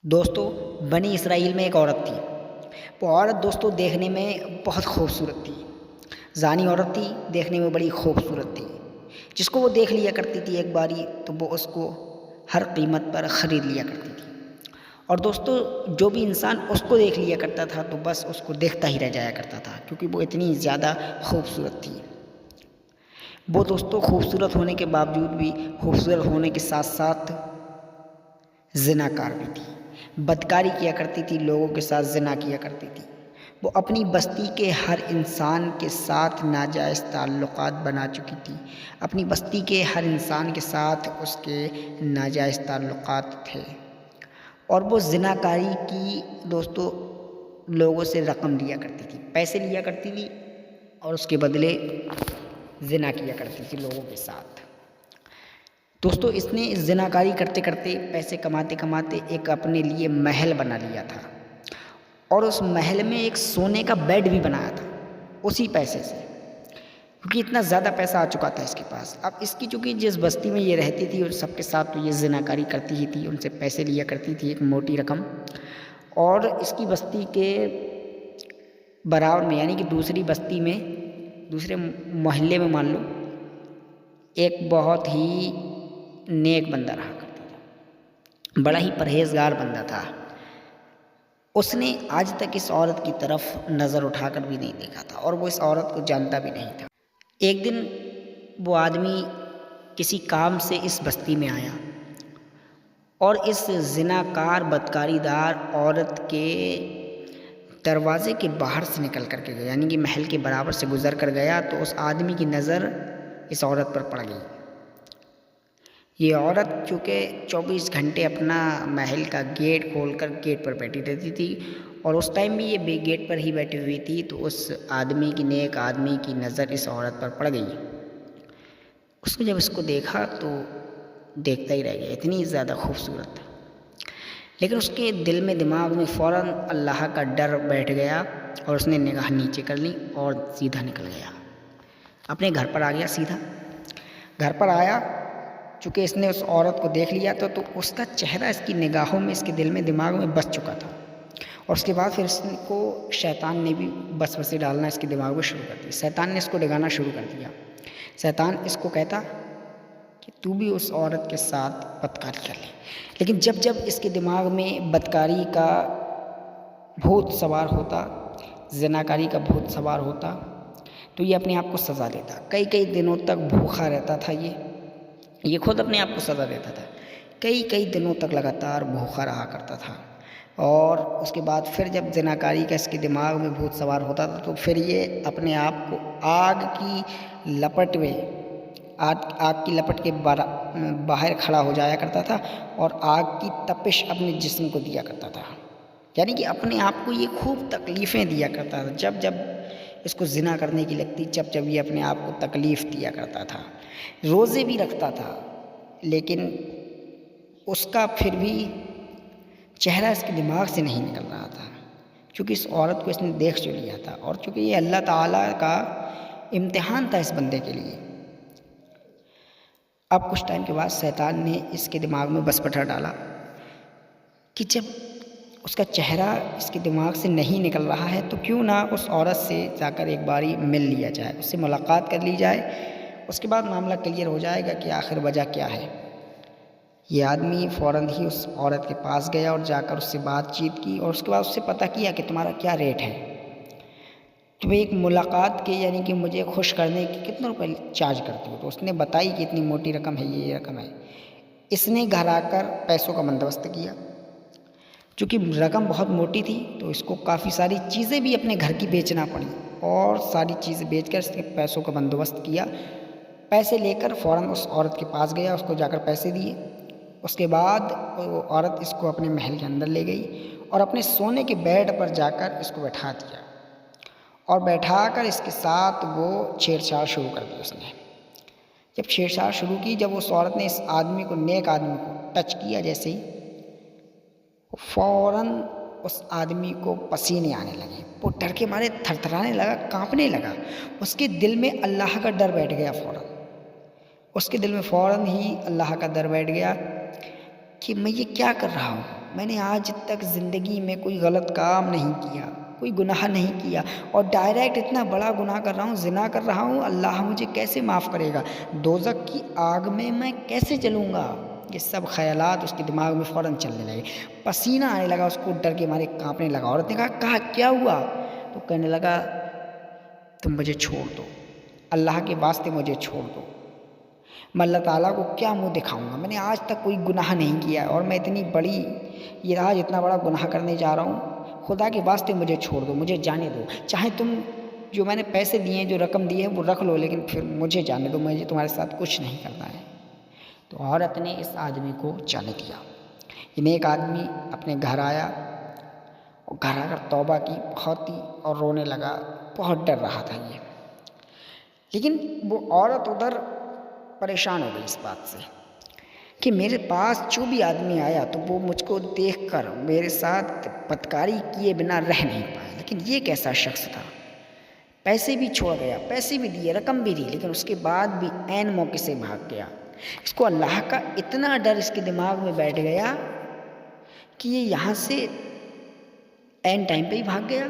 دوستو، بنی اسرائیل میں ایک عورت تھی۔ وہ عورت دوستو دیکھنے میں بہت خوبصورت تھی۔ زانی عورت تھی، دیکھنے میں بڑی خوبصورت تھی۔ جس کو وہ دیکھ لیا کرتی تھی ایک باری تو وہ اس کو ہر قیمت پر خرید لیا کرتی تھی۔ اور دوستو، جو بھی انسان اس کو دیکھ لیا کرتا تھا تو بس اس کو دیکھتا ہی رہ جایا کرتا تھا، کیونکہ وہ اتنی زیادہ خوبصورت تھی۔ وہ دوستو خوبصورت ہونے کے باوجود بھی خوبصورت ہونے کے ساتھ ساتھ زناکار بھی تھی۔ بدکاری کیا کرتی تھی، لوگوں کے ساتھ زنا کیا کرتی تھی۔ وہ اپنی بستی کے ہر انسان کے ساتھ ناجائز تعلقات بنا چکی تھی۔ اپنی بستی کے ہر انسان کے ساتھ اس کے ناجائز تعلقات تھے، اور وہ زناکاری کی دوستو لوگوں سے رقم لیا کرتی تھی، پیسے لیا کرتی تھی، اور اس کے بدلے زنا کیا کرتی تھی لوگوں کے ساتھ۔ دوستو، اس نے زناکاری کرتے کرتے، پیسے کماتے کماتے ایک اپنے لیے محل بنا لیا تھا، اور اس محل میں ایک سونے کا بیڈ بھی بنایا تھا اسی پیسے سے، کیونکہ اتنا زیادہ پیسہ آ چکا تھا اس کے پاس۔ اب اس کی چونکہ جس بستی میں یہ رہتی تھی اور سب کے ساتھ تو یہ زناکاری کرتی ہی تھی، ان سے پیسے لیا کرتی تھی ایک موٹی رقم، اور اس کی بستی کے برابر میں، یعنی کہ دوسری بستی میں، دوسرے محلے میں مان لو، ایک بہت ہی نیک بندہ رہا کرتا تھا، بڑا ہی پرہیزگار بندہ تھا۔ اس نے آج تک اس عورت کی طرف نظر اٹھا کر بھی نہیں دیکھا تھا، اور وہ اس عورت کو جانتا بھی نہیں تھا۔ ایک دن وہ آدمی کسی کام سے اس بستی میں آیا، اور اس زناکار بدکاری دار عورت کے دروازے کے باہر سے نکل کر کے گیا، یعنی کہ محل کے برابر سے گزر کر گیا، تو اس آدمی کی نظر اس عورت پر پڑ گئی۔ یہ عورت چونکہ 24 گھنٹے اپنا محل کا گیٹ کھول کر گیٹ پر بیٹھی رہتی تھی، اور اس ٹائم بھی یہ گیٹ پر ہی بیٹھی ہوئی تھی، تو اس آدمی کی، نیک آدمی کی نظر اس عورت پر پڑ گئی۔ اس نے جب اس کو دیکھا تو دیکھتا ہی رہ گیا، اتنی زیادہ خوبصورت تھا۔ لیکن اس کے دل میں، دماغ میں فوراً اللہ کا ڈر بیٹھ گیا، اور اس نے نگاہ نیچے کر لی اور سیدھا نکل گیا، اپنے گھر پر آ گیا۔ سیدھا گھر پر آیا، چونکہ اس نے اس عورت کو دیکھ لیا تو اس کا چہرہ اس کی نگاہوں میں، اس کے دل میں، دماغ میں بس چکا تھا، اور اس کے بعد پھر اس کو شیطان نے بھی وسوسے ڈالنا اس کے دماغ میں شروع کر دیا۔ شیطان نے اس کو ڈگانا شروع کر دیا۔ شیطان اس کو کہتا کہ تو بھی اس عورت کے ساتھ بدکاری کر لے، لیکن جب جب اس کے دماغ میں بدکاری کا بھوت سوار ہوتا، زناکاری کا بھوت سوار ہوتا، تو یہ اپنے آپ کو سزا دیتا۔ کئی کئی دنوں تک بھوکا رہتا تھا، یہ خود اپنے آپ کو سزا دیتا تھا۔ کئی کئی دنوں تک لگاتار بھوکا رہا کرتا تھا، اور اس کے بعد پھر جب زناکاری کا اس کے دماغ میں بھوت سوار ہوتا تھا تو پھر یہ اپنے آپ کو آگ کی لپٹ میں، آگ کی لپٹ کے باہر کھڑا ہو جایا کرتا تھا، اور آگ کی تپش اپنے جسم کو دیا کرتا تھا، یعنی کہ اپنے آپ کو یہ خوب تکلیفیں دیا کرتا تھا۔ جب جب اس کو زنا کرنے کی لگتی، جب جب یہ اپنے آپ کو تکلیف دیا کرتا تھا۔ روزے بھی رکھتا تھا، لیکن اس کا پھر بھی چہرہ اس کے دماغ سے نہیں نکل رہا تھا، چونکہ اس عورت کو اس نے دیکھ جو لیا تھا، اور چونکہ یہ اللہ تعالیٰ کا امتحان تھا اس بندے کے لیے۔ اب کچھ ٹائم کے بعد شیطان نے اس کے دماغ میں بس پٹھا ڈالا کہ جب اس کا چہرہ اس کے دماغ سے نہیں نکل رہا ہے تو کیوں نہ اس عورت سے جا کر ایک باری مل لیا جائے، اس سے ملاقات کر لی جائے، اس کے بعد معاملہ کلیئر ہو جائے گا کہ آخر وجہ کیا ہے۔ یہ آدمی فوراً ہی اس عورت کے پاس گیا اور جا کر اس سے بات چیت کی، اور اس کے بعد اس سے پتہ کیا کہ تمہارا کیا ریٹ ہے، تمہیں ایک ملاقات کے، یعنی کہ مجھے خوش کرنے کے کتنے روپے چارج کرتے ہو؟ تو اس نے بتائی کہ اتنی موٹی رقم ہے، یہ رقم ہے۔ اس نے گھر آ کر پیسوں کا بندوبست کیا، چونکہ رقم بہت موٹی تھی تو اس کو کافی ساری چیزیں بھی اپنے گھر کی بیچنا پڑی، اور ساری چیزیں بیچ کر اس نے پیسوں کا بندوبست کیا۔ پیسے لے کر فوراً اس عورت کے پاس گیا، اس کو جا کر پیسے دیے۔ اس کے بعد وہ عورت اس کو اپنے محل کے اندر لے گئی، اور اپنے سونے کے بیڈ پر جا کر اس کو بٹھا دیا، اور بیٹھا کر اس کے ساتھ وہ چھیڑ چھاڑ شروع کر دی۔ اس نے جب چھیڑ چھاڑ شروع کی، جب اس عورت نے اس آدمی کو، نیک آدمی کو ٹچ کیا، جیسے ہی فوراً اس آدمی کو پسینے آنے لگے، وہ ڈر کے مارے تھر تھرانے لگا، کانپنے لگا۔ اس کے دل میں اللہ کا ڈر بیٹھ گیا، فوراً اس کے دل میں فوراً ہی اللہ کا ڈر بیٹھ گیا کہ میں یہ کیا کر رہا ہوں، میں نے آج تک زندگی میں کوئی غلط کام نہیں کیا، کوئی گناہ نہیں کیا، اور ڈائریکٹ اتنا بڑا گناہ کر رہا ہوں، زنا کر رہا ہوں، اللہ مجھے کیسے معاف کرے گا؟ دوزخ کی آگ میں کیسے جلوں گا؟ یہ سب خیالات اس کے دماغ میں فوراً چلنے لگے، پسینہ آنے لگا، اس کو ڈر کے مارے کانپنے لگا۔ عورت نے کہا کیا ہوا؟ تو کہنے لگا تم مجھے چھوڑ دو، اللہ کے واسطے مجھے چھوڑ دو، میں اللہ تعالیٰ کو کیا منہ دکھاؤں گا؟ میں نے آج تک کوئی گناہ نہیں کیا اور میں آج اتنا بڑا گناہ کرنے جا رہا ہوں، خدا کے واسطے مجھے چھوڑ دو، مجھے جانے دو، چاہے تم جو میں نے پیسے دیے ہیں، جو رقم دی ہے وہ رکھ لو، لیکن پھر مجھے جانے دو، مجھے تمہارے ساتھ کچھ نہیں کرنا ہے۔ تو عورت نے اس آدمی کو جانے دیا۔ ایک آدمی اپنے گھر آیا اور گھر آ کر توبہ کی بہت ہی، اور رونے لگا، بہت ڈر رہا تھا یہ۔ لیکن وہ عورت ادھر پریشان ہو گئی اس بات سے کہ میرے پاس جو بھی آدمی آیا تو وہ مجھ کو دیکھ کر میرے ساتھ بدکاری کیے بنا رہ نہیں پایا، لیکن یہ کیسا شخص تھا؟ پیسے بھی چھوڑ گیا، پیسے بھی دیے، رقم بھی دی، لیکن اس کے بعد بھی عین موقع سے بھاگ گیا۔ اس کو اللہ کا اتنا ڈر اس کے دماغ میں بیٹھ گیا کہ یہ یہاں سے عین ٹائم پہ ہی بھاگ گیا۔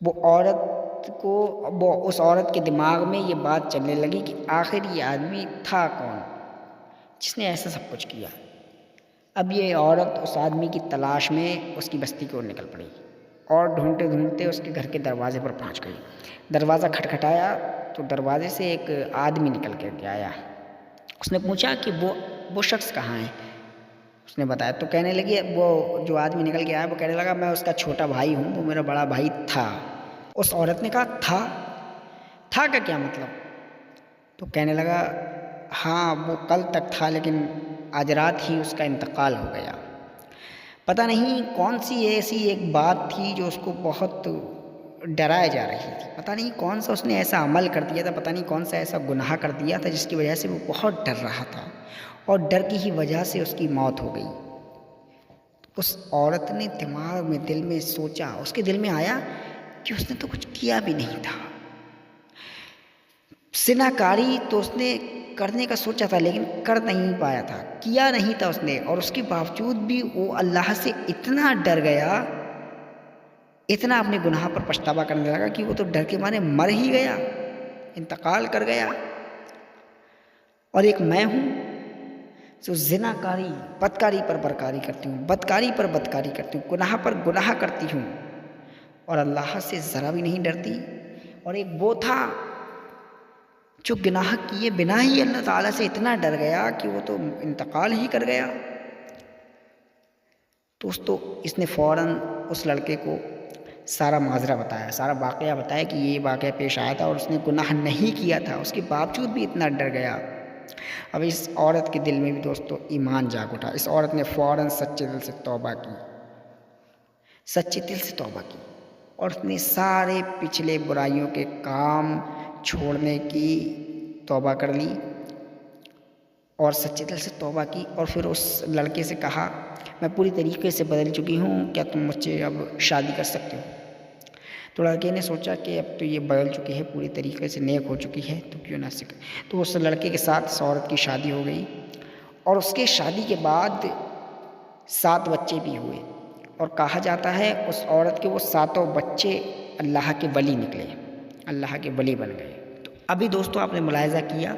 اس عورت کے دماغ میں یہ بات چلنے لگی کہ آخر یہ آدمی تھا کون جس نے ایسا سب کچھ کیا؟ اب یہ عورت اس آدمی کی تلاش میں اس کی بستی کی اور نکل پڑی اور ڈھونڈتے ڈھونڈتے اس کے گھر کے دروازے پر پہنچ گئی۔ دروازہ کھٹکھٹایا تو دروازے سے ایک آدمی نکل کر کے آیا۔ اس نے پوچھا کہ وہ شخص کہاں ہے؟ اس نے بتایا تو کہنے لگی، وہ جو آدمی نکل کے آیا وہ کہنے لگا میں اس کا چھوٹا بھائی ہوں، وہ میرا بڑا بھائی تھا۔ اس عورت نے کہا تھا کا کیا مطلب؟ تو کہنے لگا ہاں وہ کل تک تھا، لیکن آج رات ہی اس کا انتقال ہو گیا۔ پتہ نہیں کون سی ایسی ایک بات تھی جو اس کو بہت ڈرائے جا رہی تھی، پتہ نہیں کون سا اس نے ایسا عمل کر دیا تھا، پتہ نہیں کون سا ایسا گناہ کر دیا تھا جس کی وجہ سے وہ بہت ڈر رہا تھا، اور ڈر کی ہی وجہ سے اس کی موت ہو گئی۔ اس عورت نے دماغ میں، دل میں سوچا، اس کے دل میں آیا کہ اس نے تو کچھ کیا بھی نہیں تھا۔ زناکاری تو اس نے کرنے کا سوچا تھا لیکن کر نہیں پایا تھا، کیا نہیں تھا اس نے، اور اس کے باوجود بھی وہ اللہ سے اتنا ڈر گیا، اتنا اپنے گناہ پر پچھتاوا کرنے لگا کہ وہ تو ڈر کے مارے مر ہی گیا، انتقال کر گیا۔ اور ایک میں ہوں جو زناکاری، بدکاری پر برکاری کرتی ہوں، بدکاری پر بدکاری کرتی ہوں، گناہ پر گناہ کرتی ہوں اور اللہ سے ذرا بھی نہیں ڈرتی۔ اور ایک وہ تھا جو گناہ کیے بنا ہی اللہ تعالیٰ سے اتنا ڈر گیا کہ وہ تو انتقال ہی کر گیا۔ تو اس نے فوراً اس لڑکے کو سارا ماجرا بتایا، سارا واقعہ بتایا کہ یہ واقعہ پیش آیا تھا اور اس نے گناہ نہیں کیا تھا، اس کے باوجود بھی اتنا ڈر گیا۔ اب اس عورت کے دل میں بھی دوستو ایمان جاگ اٹھا۔ اس عورت نے فوراً سچے دل سے توبہ کی، سچے دل سے توبہ کی، اور اس نے سارے پچھلے برائیوں کے کام چھوڑنے کی توبہ کر لی اور سچے دل سے توبہ کی۔ اور پھر اس لڑکے سے کہا میں پوری طریقے سے بدل چکی ہوں، کیا تم مجھ سے اب شادی کر سکتے ہو؟ تو لڑکے نے سوچا کہ اب تو یہ بدل چکی ہے، پوری طریقے سے نیک ہو چکی ہے، تو کیوں نہ سکے۔ تو اس لڑکے کے ساتھ اس عورت کی شادی ہو گئی، اور اس کے شادی کے بعد 7 بچے بھی ہوئے، اور کہا جاتا ہے اس عورت کے وہ 7 بچے اللہ کے ولی نکلے، اللہ کے ولی بن گئے۔ تو ابھی دوستو آپ نے ملاحظہ کیا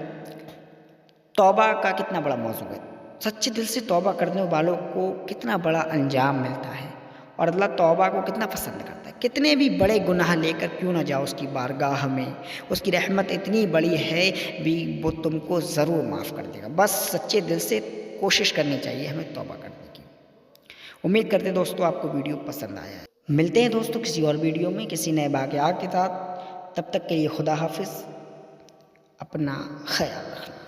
توبہ کا کتنا بڑا موضوع ہے، سچے دل سے توبہ کرنے والوں کو کتنا بڑا انجام ملتا ہے، اور اللہ توبہ کو کتنا پسند کرتا ہے۔ کتنے بھی بڑے گناہ لے کر کیوں نہ جاؤ اس کی بارگاہ میں، اس کی رحمت اتنی بڑی ہے بھی وہ تم کو ضرور معاف کر دے گا۔ بس سچے دل سے کوشش کرنی چاہیے ہمیں توبہ کرنے کی۔ امید کرتے ہیں دوستو آپ کو ویڈیو پسند آیا ہے۔ ملتے ہیں دوستو کسی اور ویڈیو میں کسی نئے واقعات کے ساتھ، تب تک کے لیے خدا حافظ، اپنا خیال رکھنا۔